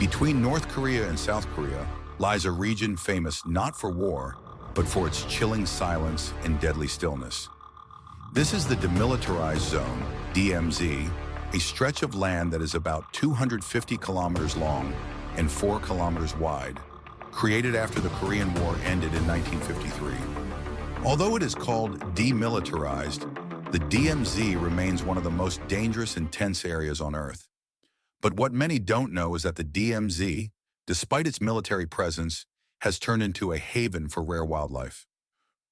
Between North Korea and South Korea lies a region famous not for war, but for its chilling silence and deadly stillness. This is the Demilitarized Zone, DMZ, a stretch of land that is about 250 kilometers long and 4 kilometers wide, created after the Korean War ended in 1953. Although it is called demilitarized, the DMZ remains one of the most dangerous and tense areas on Earth. But what many don't know is that the DMZ, despite its military presence, has turned into a haven for rare wildlife.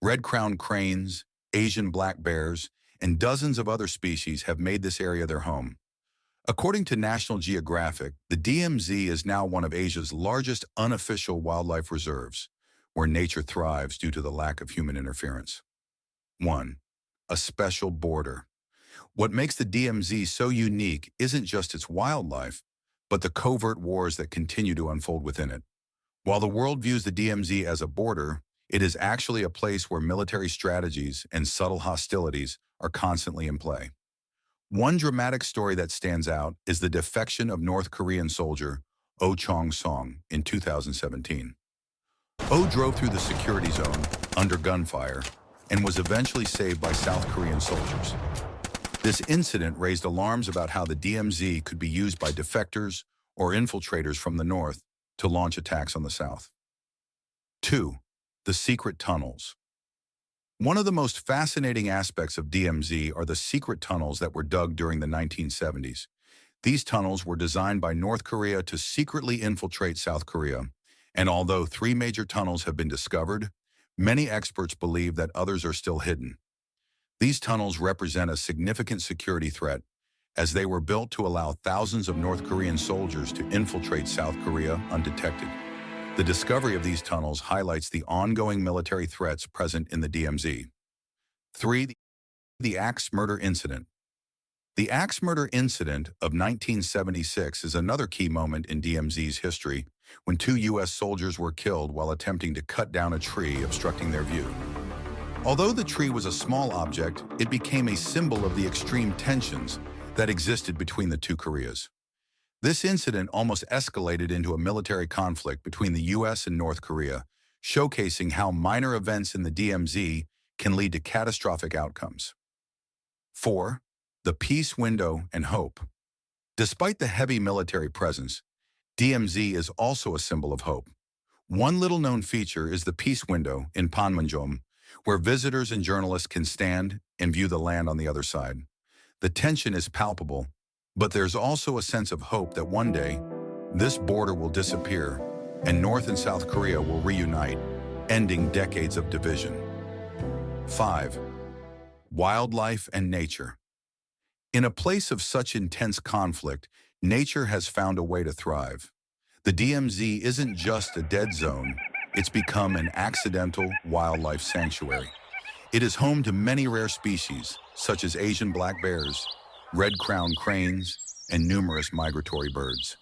Red-crowned cranes, Asian black bears, and dozens of other species have made this area their home. According to National Geographic, the DMZ is now one of Asia's largest unofficial wildlife reserves, where nature thrives due to the lack of human interference. 1. A special border. What makes the DMZ so unique isn't just its wildlife, but the covert wars that continue to unfold within it. While the world views the DMZ as a border, it is actually a place where military strategies and subtle hostilities are constantly in play. One dramatic story that stands out is the defection of North Korean soldier Oh Chong-song in 2017. Oh drove through the security zone under gunfire and was eventually saved by South Korean soldiers. This incident raised alarms about how the DMZ could be used by defectors or infiltrators from the north to launch attacks on the south. 2. The secret tunnels. One of the most fascinating aspects of DMZ are the secret tunnels that were dug during the 1970s. These tunnels were designed by North Korea to secretly infiltrate South Korea, and although 3 major tunnels have been discovered, many experts believe that others are still hidden. These tunnels represent a significant security threat, as they were built to allow thousands of North Korean soldiers to infiltrate South Korea undetected. The discovery of these tunnels highlights the ongoing military threats present in the DMZ. 3. The Axe Murder Incident. The Axe Murder Incident of 1976 is another key moment in DMZ's history, when 2 U.S. soldiers were killed while attempting to cut down a tree obstructing their view. Although the tree was a small object, it became a symbol of the extreme tensions that existed between the 2 Koreas. This incident almost escalated into a military conflict between the U.S. and North Korea, showcasing how minor events in the DMZ can lead to catastrophic outcomes. 4. The Peace Window and Hope. Despite the heavy military presence, DMZ is also a symbol of hope. One little-known feature is the Peace Window in Panmunjom, where visitors and journalists can stand and view the land on the other side. The tension is palpable, but there's also a sense of hope that one day, this border will disappear and North and South Korea will reunite, ending decades of division. 5. Wildlife and nature. In a place of such intense conflict, nature has found a way to thrive. The DMZ isn't just a dead zone, it's become an accidental wildlife sanctuary. It is home to many rare species, such as Asian black bears, red-crowned cranes, and numerous migratory birds.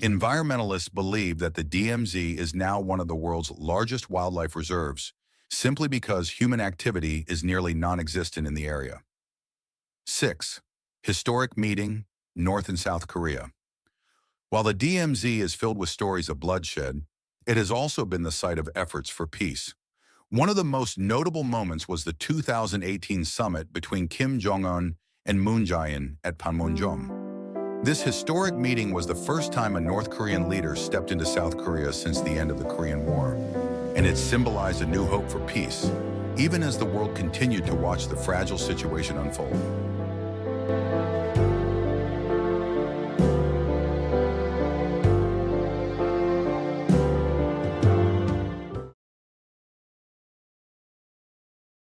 Environmentalists believe that the DMZ is now one of the world's largest wildlife reserves, simply because human activity is nearly non-existent in the area. 6. Historic meeting, North and South Korea. While the DMZ is filled with stories of bloodshed, it has also been the site of efforts for peace. One of the most notable moments was the 2018 summit between Kim Jong-un and Jae-in at Panmunjom. This historic meeting was the first time a North Korean leader stepped into South Korea since the end of the Korean War, and it symbolized a new hope for peace, even as the world continued to watch the fragile situation unfold.